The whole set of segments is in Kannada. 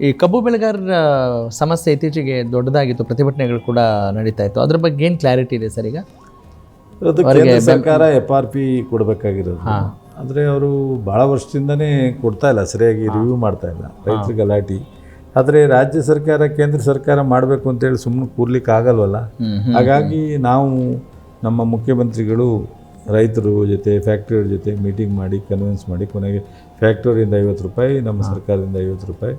ಈ ಕಬ್ಬು ಬೆಳೆಗಾರರ ಸಮಸ್ಯೆ ಇತ್ತೀಚೆಗೆ ದೊಡ್ಡದಾಗಿತ್ತು, ಪ್ರತಿಭಟನೆಗಳು ಕೂಡ ನಡೀತಾ ಇತ್ತು. ಅದ್ರ ಬಗ್ಗೆ ಏನು ಕ್ಲಾರಿಟಿ ಇದೆ ಸರ್ ಈಗ? ಅದು ಕೇಂದ್ರ ಸರ್ಕಾರ FRP ಕೊಡಬೇಕಾಗಿರೋದು, ಆದರೆ ಅವರು ಭಾಳ ವರ್ಷದಿಂದನೇ ಕೊಡ್ತಾ ಇಲ್ಲ, ಸರಿಯಾಗಿ ರಿವ್ಯೂ ಮಾಡ್ತಾ ಇಲ್ಲ, ರೈತರ ಗಲಾಟೆ. ಆದರೆ ರಾಜ್ಯ ಸರ್ಕಾರ ಕೇಂದ್ರ ಸರ್ಕಾರ ಮಾಡಬೇಕು ಅಂತೇಳಿ ಸುಮ್ಮನೆ ಕೂರ್ಲಿಕ್ಕೆ ಆಗಲ್ವಲ್ಲ. ಹಾಗಾಗಿ ನಾವು ನಮ್ಮ ಮುಖ್ಯಮಂತ್ರಿಗಳು ರೈತರ ಜೊತೆ ಫ್ಯಾಕ್ಟ್ರಿಯವ್ರ ಜೊತೆ ಮೀಟಿಂಗ್ ಮಾಡಿ ಕನ್ವಿನ್ಸ್ ಮಾಡಿ ಕೊನೆಗೆ ಫ್ಯಾಕ್ಟ್ರಿಯಿಂದ 50 ರೂಪಾಯಿ, ನಮ್ಮ ಸರ್ಕಾರದಿಂದ 50 ರೂಪಾಯಿ,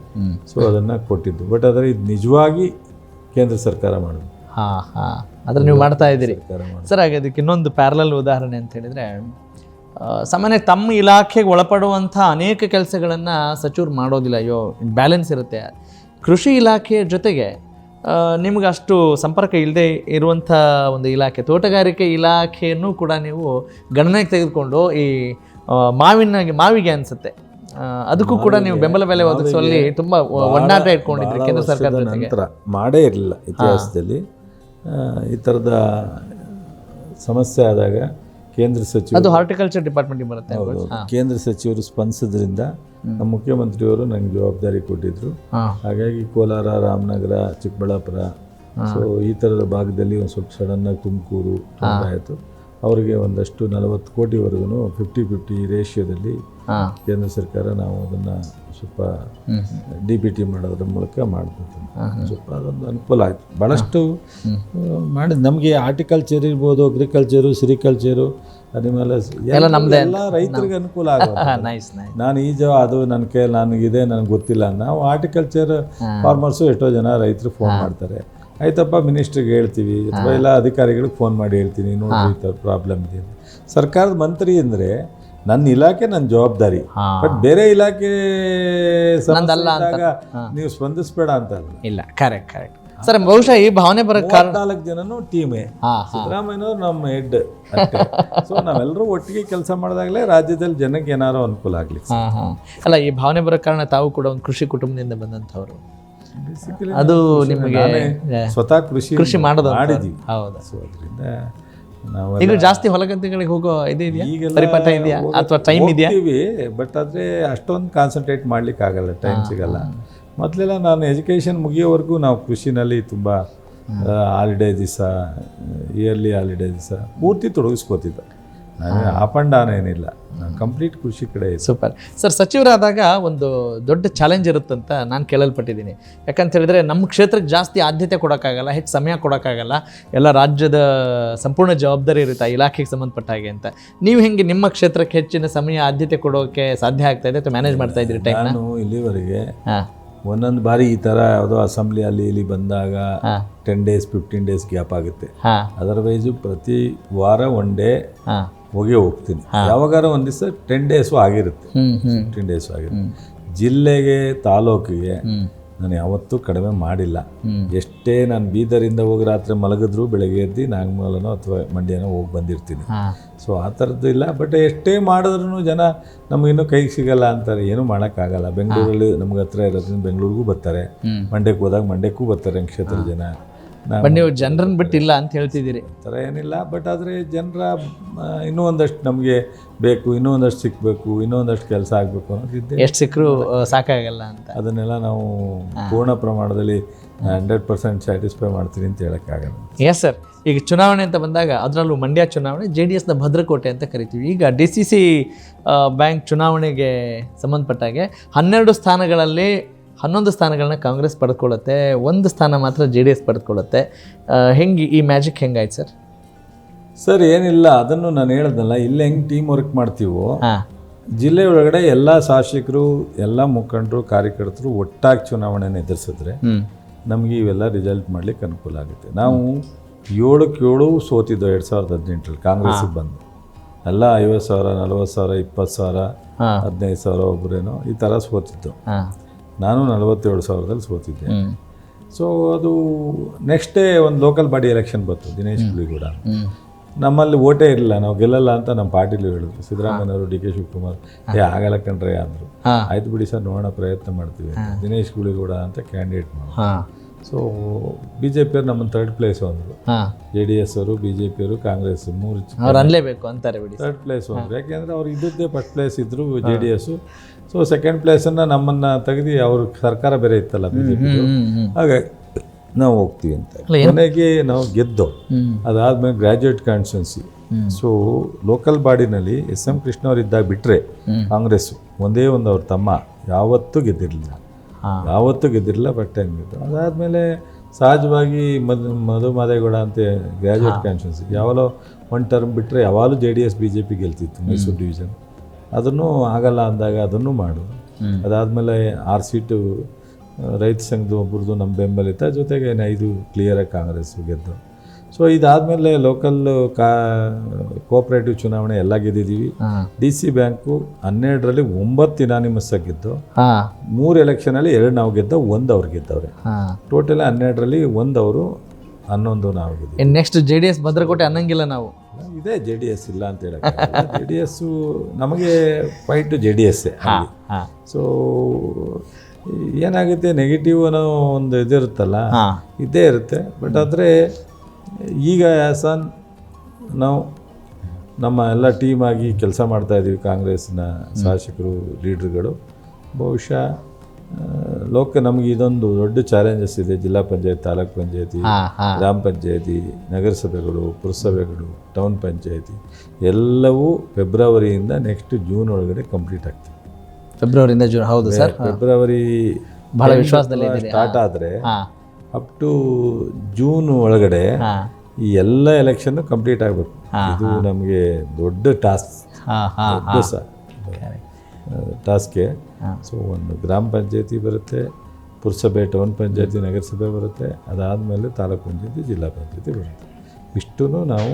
ಸೊ ಅದನ್ನು ಕೊಟ್ಟಿದ್ದು. ಬಟ್ ಆದರೆ ಇದು ನಿಜವಾಗಿ ಕೇಂದ್ರ ಸರ್ಕಾರ ಮಾಡೋದು. ಆದರೆ ನೀವು ಮಾಡ್ತಾ ಇದ್ದೀರಿ ಸರ್. ಹಾಗೆ ಅದಕ್ಕೆ ಇನ್ನೊಂದು ಪ್ಯಾರಲಲ್ ಉದಾಹರಣೆ ಅಂತ ಹೇಳಿದರೆ, ಸಾಮಾನ್ಯ ತಮ್ಮ ಇಲಾಖೆಗೆ ಒಳಪಡುವಂಥ ಅನೇಕ ಕೆಲಸಗಳನ್ನು ಸಚಿವರು ಮಾಡೋದಿಲ್ಲ. ಬ್ಯಾಲೆನ್ಸ್ ಇರುತ್ತೆ. ಕೃಷಿ ಇಲಾಖೆಯ ಜೊತೆಗೆ ನಿಮ್ಗೆ ಅಷ್ಟು ಸಂಪರ್ಕ ಇಲ್ಲದೆ ಇರುವಂಥ ಒಂದು ಇಲಾಖೆ, ತೋಟಗಾರಿಕೆ ಇಲಾಖೆಯನ್ನು ಕೂಡ ನೀವು ಗಣನೆಗೆ ತೆಗೆದುಕೊಂಡು ಈ ಮಾವಿಗೆ ಅನಿಸುತ್ತೆ, ಅದಕ್ಕೂ ಕೂಡ ನೀವು ಬೆಂಬಲ ಬೆಲೆ ಒದಗಿಸುವಲ್ಲಿ ತುಂಬ ಒಡನಾಟ ಇಟ್ಕೊಂಡಿದ್ರಿ ಕೇಂದ್ರ ಸರ್ಕಾರದ ಜೊತೆಗೆ. ಮಾಡೇ ಇರಲಿಲ್ಲ ಇತಿಹಾಸದಲ್ಲಿ. ಈ ಥರದ ಸಮಸ್ಯೆ ಆದಾಗ ಕೇಂದ್ರ ಸಚಿವರು, ಅದು ಹಾರ್ಟಿಕಲ್ಚರ್ ಡಿಪಾರ್ಟ್ಮೆಂಟಿಗೆ ಬರುತ್ತೆ, ಕೇಂದ್ರ ಸಚಿವರು ಸ್ಪಂದಿಸಿದ್ರಿಂದ ನಮ್ಮ ಮುಖ್ಯಮಂತ್ರಿಯವರು ನನಗೆ ಜವಾಬ್ದಾರಿ ಕೊಟ್ಟಿದ್ದರು. ಹಾಗಾಗಿ ಕೋಲಾರ, ರಾಮನಗರ, ಚಿಕ್ಕಬಳ್ಳಾಪುರ, ಸೊ ಈ ಥರದ ಭಾಗದಲ್ಲಿ ಒಂದು ಸ್ವಲ್ಪ ಸಡನ್ನಾಗಿ ತುಮಕೂರು ಆಯಿತು. ಅವರಿಗೆ ಒಂದಷ್ಟು 40 ಕೋಟಿವರೆಗೂ 50-50 ರೇಷಿಯೋದಲ್ಲಿ ಕೇಂದ್ರ ಸರ್ಕಾರ ನಾವು ಅದನ್ನು ಸ್ವಲ್ಪ DBT ಮಾಡೋದ್ರ ಮೂಲಕ ಮಾಡ್ತಿದ್ವಿ. ಸ್ವಲ್ಪ ಅದೊಂದು ಅನುಕೂಲ ಆಯಿತು. ಭಾಳಷ್ಟು ಮಾಡಿದ ನಮಗೆ ಆರ್ಟಿಕಲ್ಚರ್ ಇರ್ಬೋದು, ಅಗ್ರಿಕಲ್ಚರು, ಸಿರಿಕಲ್ಚರು, ಅನಿಮಲ್ಸ್ ಎಲ್ಲ ರೈತರಿಗೆ ಅನುಕೂಲ ಆಗೋದು. ನಾನು ಅದು ನನ್ನ ಕೈಯಲ್ಲಿ ನನಗಿದೆ, ನನಗೆ ಗೊತ್ತಿಲ್ಲ. ನಾವು ಆರ್ಟಿಕಲ್ಚರ್ ಫಾರ್ಮರ್ಸು ಎಷ್ಟೋ ಜನ ರೈತರು ಫೋನ್ ಮಾಡ್ತಾರೆ, ಆಯ್ತಪ್ಪ ಮಿನಿಸ್ಟ್ರಿಗೆ ಹೇಳ್ತೀವಿ ಅಥವಾ ಎಲ್ಲ ಅಧಿಕಾರಿಗಳಿಗೆ ಫೋನ್ ಮಾಡಿ ಹೇಳ್ತೀನಿ, ನೋಡಿರಿ ಈ ಥರ ಪ್ರಾಬ್ಲಮ್ ಇದೆ. ಸರ್ಕಾರದ ಮಂತ್ರಿ ಅಂದರೆ ನನ್ನ ಇಲಾಖೆ, ನನ್ನ ಜವಾಬ್ದಾರಿ. ಬಟ್ ಬೇರೆ ಇಲಾಖೆ ನೀವು ಸ್ಪಂದಿಸಬೇಡ ಅಂತ ಇಲ್ಲ. Correct sir. ಬಹುಶಃ ಈ ಭಾವನೆ ಬರೋಕ್ಕೆ ಕಾರಣ 4 ಜನನು ಟೀಮೇ. ಸಿದ್ದರಾಮಯ್ಯನವರು ನಮ್ಮ ಹೆಡ್. ಸೊ ನಾವೆಲ್ಲರೂ ಒಟ್ಟಿಗೆ ಕೆಲಸ ಮಾಡಿದಾಗಲೇ ರಾಜ್ಯದಲ್ಲಿ ಜನಕ್ಕೆ ಏನಾರು ಅನುಕೂಲ ಆಗಲಿ. ಅಲ್ಲ, ಈ ಭಾವನೆ ಬರೋಕ್ಕೆ ಕಾರಣ ತಾವು ಕೂಡ ಒಂದು ಕೃಷಿ ಕುಟುಂಬದಿಂದ ಬಂದಂಥವ್ರು. ಅದು ನಿಮಗೆ ಸ್ವತಃ ಕೃಷಿ ಮಾಡಿದ್ದೀವಿ. ಹೌದು. ಸೊ ಅದರಿಂದ ನಾವು ಈಗ ಜಾಸ್ತಿ ಹೊಲಗದ್ದೆಗಳಿಗೆ ಹೋಗೋ ಇದೆಯಾ, ಪರಿಪಾಠ ಇದೆಯಾ ಅಥವಾ ಟೈಮ್ ಇದೆಯಾ? ಬಟ್ ಆದರೆ ಅಷ್ಟೊಂದು ಕಾನ್ಸಂಟ್ರೇಟ್ ಮಾಡ್ಲಿಕ್ಕೆ ಆಗಲ್ಲ, ಟೈಮ್ ಸಿಗಲ್ಲ. ಮೊದಲೆಲ್ಲ ನಾನು ಎಜುಕೇಷನ್ ಮುಗಿಯೋವರೆಗೂ ನಾವು ಕೃಷಿನಲ್ಲಿ ತುಂಬ ಹಾಲಿಡೇ ದಿವಸ, ಇಯರ್ಲಿ ಹಾಲಿಡೇ ದಿವಸ ಪೂರ್ತಿ ತೊಡಗಿಸ್ಕೋತಿದ್ದೆ. ನಾನು ಅಪ್ ಆ್ಯಂಡ್ ಡೌನ್ ಏನಿಲ್ಲ, ನಾನು ಕಂಪ್ಲೀಟ್ ಕೃಷಿ ಕಡೆ. Super sir. ಸಚಿವರಾದಾಗ ಒಂದು ದೊಡ್ಡ ಚಾಲೆಂಜ್ ಇರುತ್ತಂತ ನಾನು ಕೇಳಲ್ಪಟ್ಟಿದ್ದೀನಿ. ಯಾಕಂತ ಹೇಳಿದ್ರೆ ನಮ್ಮ ಕ್ಷೇತ್ರಕ್ಕೆ ಜಾಸ್ತಿ ಆದ್ಯತೆ ಕೊಡೋಕ್ಕಾಗಲ್ಲ, ಹೆಚ್ಚು ಸಮಯ ಕೊಡೋಕ್ಕಾಗಲ್ಲ, ಎಲ್ಲ ರಾಜ್ಯದ ಸಂಪೂರ್ಣ ಜವಾಬ್ದಾರಿ ಇರುತ್ತೆ ಆ ಇಲಾಖೆಗೆ ಸಂಬಂಧಪಟ್ಟ ಹಾಗೆ ಅಂತ. ನೀವು ಹೆಂಗೆ ನಿಮ್ಮ ಕ್ಷೇತ್ರಕ್ಕೆ ಹೆಚ್ಚಿನ ಸಮಯ ಆದ್ಯತೆ ಕೊಡೋಕ್ಕೆ ಸಾಧ್ಯ ಆಗ್ತಾ ಇದೆ ಅಥವಾ ಮ್ಯಾನೇಜ್ ಮಾಡ್ತಾ ಇದ್ದೀರಿ ಟೈಮ್? ನಾನು ಇಲ್ಲಿವರೆಗೆ ಒಂದೊಂದು ಬಾರಿ ಈ ಥರ ಯಾವುದೋ ಅಸೆಂಬ್ಲಿ ಅಲ್ಲಿ ಇಲ್ಲಿ ಬಂದಾಗ 10 days 15 days ಗ್ಯಾಪ್ ಆಗುತ್ತೆ. ಅದರ್ವೈಸು ಪ್ರತಿ ವಾರ 1 day ಹೋಗ್ತೀನಿ. ಯಾವಾಗಾರ ಒಂದು ದಿವಸ 10 days ಆಗಿರುತ್ತೆ, 15 days ಆಗಿರುತ್ತೆ. ಜಿಲ್ಲೆಗೆ, ತಾಲೂಕಿಗೆ ನಾನು ಯಾವತ್ತೂ ಕಡಿಮೆ ಮಾಡಿಲ್ಲ. ಎಷ್ಟೇ ನಾನು ಬೀದರಿಂದ ಹೋಗಿ ರಾತ್ರಿ ಮಲಗಿದ್ರು ಬೆಳಗ್ಗೆ ಎದ್ದು ನಾಗಮಂಗಲನೋ ಅಥವಾ ಮಂಡ್ಯನೋ ಹೋಗಿ ಬಂದಿರ್ತೀನಿ. ಸೊ ಆ ಥರದ್ದು ಇಲ್ಲ. ಬಟ್ ಎಷ್ಟೇ ಮಾಡಿದ್ರೂ ಜನ ನಮಗಿನ್ನೂ ಕೈಗೆ ಸಿಗಲ್ಲ ಅಂತಾರೆ. ಏನೂ ಮಾಡೋಕ್ಕಾಗಲ್ಲ. ಬೆಂಗಳೂರಲ್ಲಿ ನಮ್ಗೆ ಹತ್ರ ಇರೋದ್ರಿಂದ ಬೆಂಗಳೂರಿಗೂ ಬರ್ತಾರೆ, ಮಂಡ್ಯಕ್ಕೆ ಹೋದಾಗ ಮಂಡ್ಯಕ್ಕೂ ಬರ್ತಾರೆ ಕ್ಷೇತ್ರದ ಜನ. ನೀವು ಜನರನ್ನು ಬಿಟ್ಟಿಲ್ಲ ಅಂತ ಹೇಳ್ತಿದ್ದೀರಿ? ಆ ಥರ ಏನಿಲ್ಲ. ಬಟ್ ಆದರೆ ಜನರ ಇನ್ನೂ ಒಂದಷ್ಟು ನಮಗೆ ಬೇಕು, ಇನ್ನೂ ಒಂದಷ್ಟು ಸಿಕ್ಕಬೇಕು, ಇನ್ನೂ ಒಂದಷ್ಟು ಕೆಲಸ ಆಗಬೇಕು ಅನ್ನೋದಿದ್ದೆ. ಎಷ್ಟು ಸಿಕ್ಕರೂ ಸಾಕಾಗಲ್ಲ ಅಂತ ಅದನ್ನೆಲ್ಲ ನಾವು ಪೂರ್ಣ ಪ್ರಮಾಣದಲ್ಲಿ 100% ಸ್ಯಾಟಿಸ್ಫೈ ಮಾಡ್ತೀನಿ ಅಂತ ಹೇಳೋಕ್ಕಾಗಲ್ಲ. Yes sir. ಈಗ ಚುನಾವಣೆ ಅಂತ ಬಂದಾಗ, ಅದರಲ್ಲೂ ಮಂಡ್ಯ ಚುನಾವಣೆ JDSನ ಭದ್ರಕೋಟೆ ಅಂತ ಕರಿತೀವಿ. ಈಗ DCC ಬ್ಯಾಂಕ್ ಚುನಾವಣೆಗೆ ಸಂಬಂಧಪಟ್ಟಾಗೆ 12 ಸ್ಥಾನಗಳಲ್ಲಿ 11 ಸ್ಥಾನಗಳನ್ನ ಕಾಂಗ್ರೆಸ್ ಪಡೆದುಕೊಳ್ಳುತ್ತೆ, 1 ಸ್ಥಾನ ಮಾತ್ರ JDS ಪಡೆದುಕೊಳ್ಳುತ್ತೆ. ಹೆಂಗೆ ಈ ಮ್ಯಾಜಿಕ್ ಹೆಂಗಾಯ್ತು ಸರ್? ಸರ್ ಏನಿಲ್ಲ, ಅದನ್ನು ನಾನು ಹೇಳ್ದಲ್ಲ, ಇಲ್ಲಿ ಹೆಂಗೆ ಟೀಮ್ ವರ್ಕ್ ಮಾಡ್ತೀವೋ ಜಿಲ್ಲೆ ಒಳಗಡೆ ಎಲ್ಲ ಶಾಸಕರು, ಎಲ್ಲ ಮುಖಂಡರು, ಕಾರ್ಯಕರ್ತರು ಒಟ್ಟಾಗಿ ಚುನಾವಣೆನ ಎದುರಿಸಿದ್ರೆ ನಮಗೆ ಇವೆಲ್ಲ ರಿಸಲ್ಟ್ ಮಾಡ್ಲಿಕ್ಕೆ ಅನುಕೂಲ ಆಗುತ್ತೆ. ನಾವು 7 ಸೋತಿದ್ದೋ 2018 ಕಾಂಗ್ರೆಸ್ಗೆ ಬಂದು. ಎಲ್ಲ 50,000, 40,000, 20,000, 15,000 ಒಬ್ಬರೇನೋ ಈ ಥರ ಸೋತಿದ್ದು. ನಾನು 47,000ದಲ್ಲಿ ಸೋತಿದ್ದೆ. ಸೊ ಅದು ನೆಕ್ಸ್ಟ್ ಡೇ ಒಂದು ಲೋಕಲ್ ಬಾಡಿ ಎಲೆಕ್ಷನ್ ಬಂತು, ದಿನೇಶ್ ಗುಳಿಗೂಡ. ನಮ್ಮಲ್ಲಿ ಓಟೇ ಇರಲಿಲ್ಲ, ನಾವು ಗೆಲ್ಲಲ್ಲ ಅಂತ ನಮ್ಮ ಪಾರ್ಟಿಲಿ ಹೇಳಿದ್ರು. ಸಿದ್ದರಾಮಯ್ಯನವರು, DK ಶಿವಕುಮಾರ್ ಆಗಲ್ಲ ಕಣ್ರೆ ಅಂದರು. ಆಯ್ತು ಬಿಡಿ ಸರ್, ನೋಡೋಣ, ಪ್ರಯತ್ನ ಮಾಡ್ತೀವಿ. ದಿನೇಶ್ ಗುಳಿಗೂಡ ಅಂತ ಕ್ಯಾಂಡಿಡೇಟ್ ಮಾಡಿ ಸೊ ಬಿ ಜೆ ಪಿಯವ್ರು ನಮ್ಮನ್ನು 3rd ಪ್ಲೇಸ್ ಅಂದರು. ಹಾಂ, JDS ಅವರು, BJP ಅವರು, ಕಾಂಗ್ರೆಸ್ 3 ಅವ್ರು ಅನ್ಲೇಬೇಕು ಅಂತಾರೆ ಬಿಡಿ. 3rd ಪ್ಲೇಸ್ ಅಂದರು. ಯಾಕೆಂದರೆ ಅವ್ರು ಇದ್ದದ್ದೇ 1st ಪ್ಲೇಸ್ ಇದ್ದರು JDS. ಸೊ 2nd ಪ್ಲೇಸನ್ನು ನಮ್ಮನ್ನು ತೆಗೆದು ಅವ್ರ ಸರ್ಕಾರ ಬೇರೆ ಇತ್ತಲ್ಲ BJP. ಹಾಗಾಗಿ ನಾವು ಹೋಗ್ತೀವಿ ಅಂತ ಕೊನೆಗೆ ನಾವು ಗೆದ್ದೋ. ಅದಾದಮೇಲೆ ಗ್ರ್ಯಾಜುಯೇಟ್ ಕಾನ್ಸ್ಟಿಟ್ಯೂನ್ಸಿ. ಸೊ ಲೋಕಲ್ ಬಾಡಿನಲ್ಲಿ SM ಕೃಷ್ಣ ಅವ್ರು ಇದ್ದಾಗ ಬಿಟ್ಟರೆ ಕಾಂಗ್ರೆಸ್ಸು ಒಂದೇ ಒಂದು ಅವ್ರ ತಮ್ಮ ಯಾವತ್ತೂ ಗೆದ್ದಿರಲಿಲ್ಲ, ಬಟ್ ಹಂಗಿದ್ದು. ಅದಾದಮೇಲೆ ಸಹಜವಾಗಿ ಮಧು ಮಾದೇಗೌಡ ಅಂತ ಗ್ರ್ಯಾಜುಯೇಟ್ ಕಾನ್ಸ್ಟಿಟ್ಯೂನ್ಸಿ ಯಾವಾಗಲೋ 1 ಟರ್ಮ್ ಬಿಟ್ಟರೆ ಯಾವಾಗಲೂ JDS BJP ಗೆಲ್ತಿತ್ತು ಮೈಸೂರು ಡಿವಿಷನ್. ಅದನ್ನು ಆಗಲ್ಲ ಅಂದಾಗ ಅದನ್ನು ಮಾಡು. ಅದಾದಮೇಲೆ 6 ಸೀಟು ರೈತ ಸಂಘದ ಒಬ್ಬರದು ನಮ್ಮ ಬೆಂಬಲಿತ, ಜೊತೆಗೆ 5 ಕ್ಲಿಯರಾಗಿ ಕಾಂಗ್ರೆಸ್ಸು ಗೆದ್ದು. ಸೊ ಇದಾದಮೇಲೆ ಲೋಕಲ್ ಕೋಆಪ್ರೇಟಿವ್ ಚುನಾವಣೆ ಎಲ್ಲ ಗೆದ್ದಿದ್ದೀವಿ. DC ಬ್ಯಾಂಕು 12ರಲ್ಲಿ 9 ಇನಾನಿಮಸ್ ಗೆದ್ದು, 3 ಎಲೆಕ್ಷನಲ್ಲಿ 2 ನಾವು ಗೆದ್ದ, 1 ಅವ್ರು ಗೆದ್ದವ್ರೆ. ಟೋಟಲ್ 12ರಲ್ಲಿ 1 ಅವರು, 11 ನಾವು ಗೆದ್ದಿವಿ. ನೆಕ್ಸ್ಟ್ JDS ಭದ್ರಕೋಟೆ ಅನ್ನಂಗಿಲ್ಲ ನಾವು. ಇದೇ JDS ಇಲ್ಲ ಅಂತ ಹೇಳಕ್ಕೆ JDS ನಮಗೆ ಫೈಟು JDS. ಸೊ ಏನಾಗುತ್ತೆ, ನೆಗೆಟಿವ್ ಅನ್ನೋ ಒಂದು ಇದಿರುತ್ತಲ್ಲ, ಇದ್ದೇ ಇರುತ್ತೆ. ಬಟ್ ಆದರೆ ಈಗ ನಾವು ನಮ್ಮ ಎಲ್ಲ ಟೀಮಾಗಿ ಕೆಲಸ ಮಾಡ್ತಾಯಿದ್ದೀವಿ. ಕಾಂಗ್ರೆಸ್ನ ಶಾಸಕರು, ಲೀಡ್ರುಗಳು. ಬಹುಶಃ ನಮಗೆ ಇದೊಂದು ದೊಡ್ಡ ಚಾಲೆಂಜಸ್ ಇದೆ. ಜಿಲ್ಲಾ ಪಂಚಾಯತ್, ತಾಲೂಕ್ ಪಂಚಾಯತಿ, ಗ್ರಾಮ ಪಂಚಾಯತಿ, ನಗರಸಭೆಗಳು, ಪುರಸಭೆಗಳು, ಟೌನ್ ಪಂಚಾಯತಿ ಎಲ್ಲವೂ ಫೆಬ್ರವರಿಯಿಂದ ನೆಕ್ಸ್ಟ್ ಜೂನ್ ಒಳಗಡೆ ಕಂಪ್ಲೀಟ್ ಆಗ್ತದೆ. ಫೆಬ್ರವರಿಯಿಂದ ಜೂನ್? ಹೌದು ಸರ್. ಫೆಬ್ರವರಿ ಬಹಳ ವಿಶ್ವಾಸದಲ್ಲಿ ಸ್ಟಾರ್ಟ್ ಆದರೆ ಅಪ್ ಟು ಜೂನ್ ಒಳಗಡೆ ಈ ಎಲ್ಲ ಎಲೆಕ್ಷನ್ ಕಂಪ್ಲೀಟ್ ಆಗಬೇಕು. ಇದು ನಮಗೆ ದೊಡ್ಡ ಟಾಸ್ಕೆ. ಸೊ ಒಂದು ಗ್ರಾಮ ಪಂಚಾಯತಿ ಬರುತ್ತೆ, ಪುರಸಭೆ, ಟೌನ್ ಪಂಚಾಯತಿ, ನಗರಸಭೆ ಬರುತ್ತೆ. ಅದಾದಮೇಲೆ ತಾಲೂಕು ಪಂಚಾಯತಿ, ಜಿಲ್ಲಾ ಪಂಚಾಯತಿ ಬರುತ್ತೆ. ಇಷ್ಟೂ ನಾವು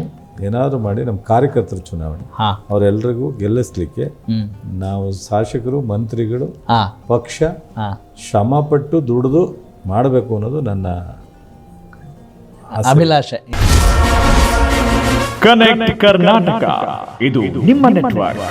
ಏನಾದರೂ ಮಾಡಿ ನಮ್ಮ ಕಾರ್ಯಕರ್ತರ ಚುನಾವಣೆ ಅವರೆಲ್ಲರಿಗೂ ಗೆಲ್ಲಿಸ್ಲಿಕ್ಕೆ ನಾವು ಶಾಸಕರು, ಮಂತ್ರಿಗಳು, ಪಕ್ಷ ಶ್ರಮಪಟ್ಟು ದುಡಿದು ಮಾಡಬೇಕು ಅನ್ನೋದು ನನ್ನ ಅಭಿಲಾಷೆ. ಕನೆಕ್ಟ್ ಕರ್ನಾಟಕ, ಇದು ನಿಮ್ಮ ನೆಟ್ವರ್ಕ್.